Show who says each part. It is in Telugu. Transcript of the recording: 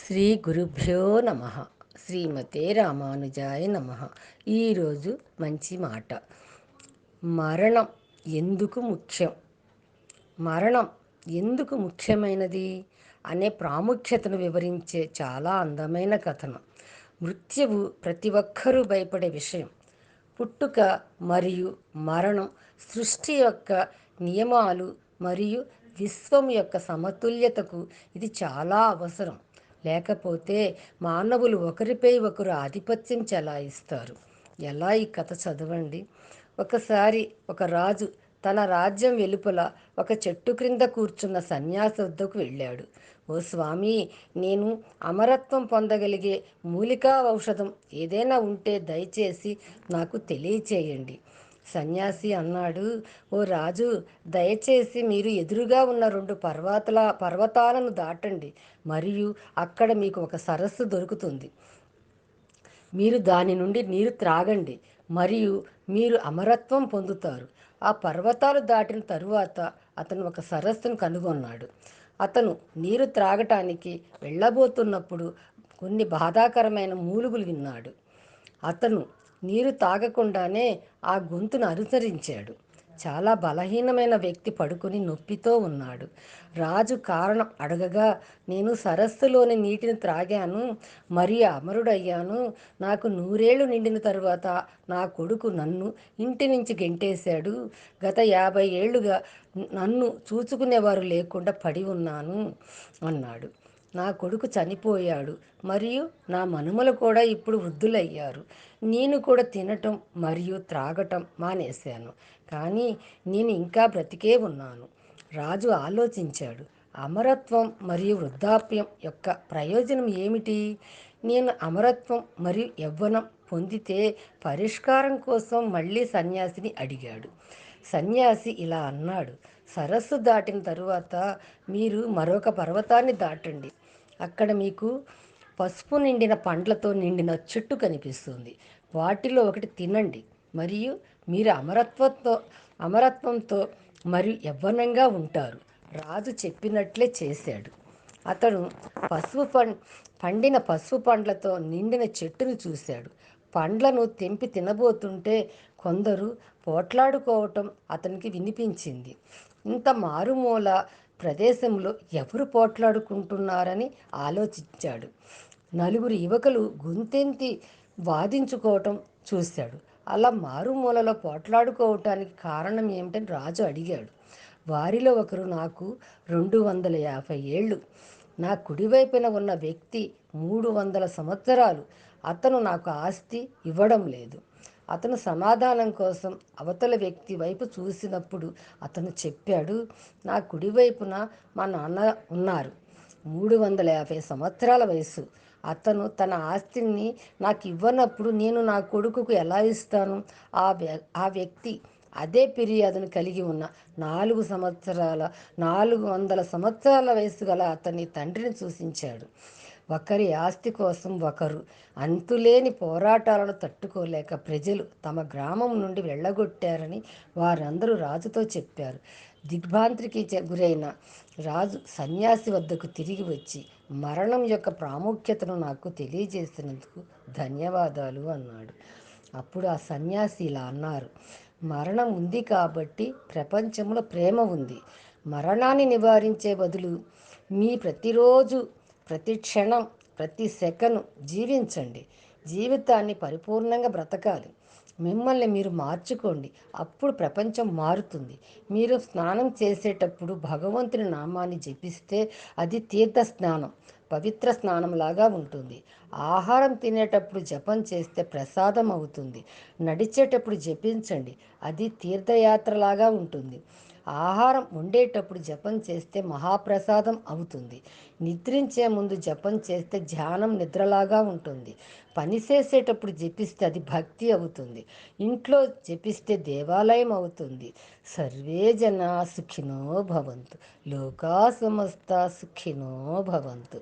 Speaker 1: శ్రీ గురుభ్యో నమ. శ్రీమతే రామానుజాయ నమ. ఈరోజు మంచి మాట. మరణం ఎందుకు ముఖ్యం, మరణం ఎందుకు ముఖ్యమైనది అనే ప్రాముఖ్యతను వివరించే చాలా అందమైన కథనం. మృత్యువు ప్రతి ఒక్కరూ భయపడే విషయం. పుట్టుక మరియు మరణం సృష్టి యొక్క నియమాలు మరియు విశ్వం యొక్క సమతుల్యతకు ఇది చాలా అవసరం. లేకపోతే మానవులు ఒకరిపై ఒకరు ఆధిపత్యం చెలాయిస్తారు. ఎలా? ఈ కథ చదవండి. ఒకసారి ఒక రాజు తన రాజ్యం వెలుపల ఒక చెట్టు క్రింద కూర్చున్న సన్యాసి వద్దకు వెళ్ళాడు. ఓ స్వామి, నేను అమరత్వం పొందగలిగే మూలికా ఔషధం ఏదైనా ఉంటే దయచేసి నాకు తెలియచేయండి. సన్యాసి అన్నాడు, ఓ రాజు, దయచేసి మీరు ఎదురుగా ఉన్న రెండు పర్వతాలను దాటండి మరియు అక్కడ మీకు ఒక సరస్సు దొరుకుతుంది. మీరు దాని నుండి నీరు త్రాగండి మరియు మీరు అమరత్వం పొందుతారు. ఆ పర్వతాలు దాటిన తరువాత అతను ఒక సరస్సును కనుగొన్నాడు. అతను నీరు త్రాగటానికి వెళ్ళబోతున్నప్పుడు కొన్ని బాధాకరమైన మూలుగులు విన్నాడు. అతను నీరు తాగకుండానే ఆ గొంతును అనుసరించాడు. చాలా బలహీనమైన వ్యక్తి పడుకుని నొప్పితో ఉన్నాడు. రాజు కారణం అడగగా, నేను సరస్సులోని నీటిని త్రాగాను మరియు అమరుడయ్యాను. నాకు 100 ఏళ్ళు నిండిన తరువాత నా కొడుకు నన్ను ఇంటి నుంచి గెంటేశాడు. గత 50 ఏళ్లుగా నన్ను చూసుకునేవారు లేకుండా పడి ఉన్నాను అన్నాడు. నా కొడుకు చనిపోయాడు మరియు నా మనుమలు కూడా ఇప్పుడు వృద్ధులయ్యారు. నేను కూడా తినటం మరియు త్రాగటం మానేశాను, కానీ నేను ఇంకా బ్రతికే ఉన్నాను. రాజు ఆలోచించాడు. అమరత్వం మరియు వృద్ధాప్యం యొక్క ప్రయోజనం ఏమిటి? నేను అమరత్వం మరియు యవ్వనం పొందితే పరిష్కారం కోసం మళ్ళీ సన్యాసిని అడిగాడు. సన్యాసి ఇలా అన్నాడు, సరస్సు దాటిన తరువాత మీరు మరొక పర్వతాన్ని దాటండి. అక్కడ మీకు పసుపు నిండిన పండ్లతో నిండిన చెట్టు కనిపిస్తుంది. వాటిలో ఒకటి తినండి మరియు మీరు అమరత్వంతో మరియు యవ్వనంగా ఉంటారు. రాజు చెప్పినట్లే చేశాడు. అతను పండిన పసుపు పండ్లతో నిండిన చెట్టును చూశాడు. పండ్లను తెంపి తినబోతుంటే కొందరు పోట్లాడుకోవటం అతనికి వినిపించింది. ఇంత మారుమూల ప్రదేశంలో ఎవరు పోట్లాడుకుంటున్నారని ఆలోచించాడు. నలుగురు యువకులు గొంతెత్తి వాదించుకోవటం చూశాడు. అలా మారుమూలలో పోట్లాడుకోవటానికి కారణం ఏమిటని రాజు అడిగాడు. వారిలో ఒకరు, నాకు 250 ఏళ్ళు, నా కుడివైపున ఉన్న వ్యక్తి 300 సంవత్సరాలు, అతను నాకు ఆస్తి ఇవ్వడం లేదు. అతను సమాధానం కోసం అవతల వ్యక్తి వైపు చూసినప్పుడు అతను చెప్పాడు, నా కుడివైపున మా నాన్న ఉన్నారు, 350 సంవత్సరాల వయసు. అతను తన ఆస్తిని నాకు ఇవ్వనప్పుడు నేను నా కొడుకుకు ఎలా ఇస్తాను? ఆ వ్యక్తి అదే ఫిర్యాదును కలిగి ఉన్న 400 సంవత్సరాల వయసు గల అతని తండ్రిని సూచించాడు. ఒకరి ఆస్తి కోసం ఒకరు అంతులేని పోరాటాలను తట్టుకోలేక ప్రజలు తమ గ్రామం నుండి వెళ్ళగొట్టారని వారందరూ రాజుతో చెప్పారు. దిగ్భ్రాంతికి గురైన రాజు సన్యాసి వద్దకు తిరిగి వచ్చి, మరణం యొక్క ప్రాముఖ్యతను నాకు తెలియజేసినందుకు ధన్యవాదాలు అన్నాడు. అప్పుడు ఆ సన్యాసి ఇలా అన్నారు, మరణం ఉంది కాబట్టి ప్రపంచంలో ప్రేమ ఉంది. మరణాన్ని నివారించే బదులు మీ ప్రతిరోజు, ప్రతి క్షణం, ప్రతి సెకను జీవించండి. జీవితాన్ని పరిపూర్ణంగా బ్రతకాలి. మిమ్మల్ని మీరు మార్చుకోండి, అప్పుడు ప్రపంచం మారుతుంది. మీరు స్నానం చేసేటప్పుడు భగవంతుని నామాన్ని జపిస్తే అది తీర్థ స్నానం, పవిత్ర స్నానంలాగా ఉంటుంది. ఆహారం తినేటప్పుడు జపం చేస్తే ప్రసాదం అవుతుంది. నడిచేటప్పుడు జపించండి, అది తీర్థయాత్రలాగా ఉంటుంది. ఆహారం వండేటప్పుడు జపం చేస్తే మహాప్రసాదం అవుతుంది. నిద్రించే ముందు జపం చేస్తే ధ్యానం నిద్రలాగా ఉంటుంది. పని చేసేటప్పుడు జపిస్తే అది భక్తి అవుతుంది. ఇంట్లో జపిస్తే దేవాలయం అవుతుంది. సర్వే జనా సుఖినో భవంతు, లోకా సమస్త సుఖినో భవంతు.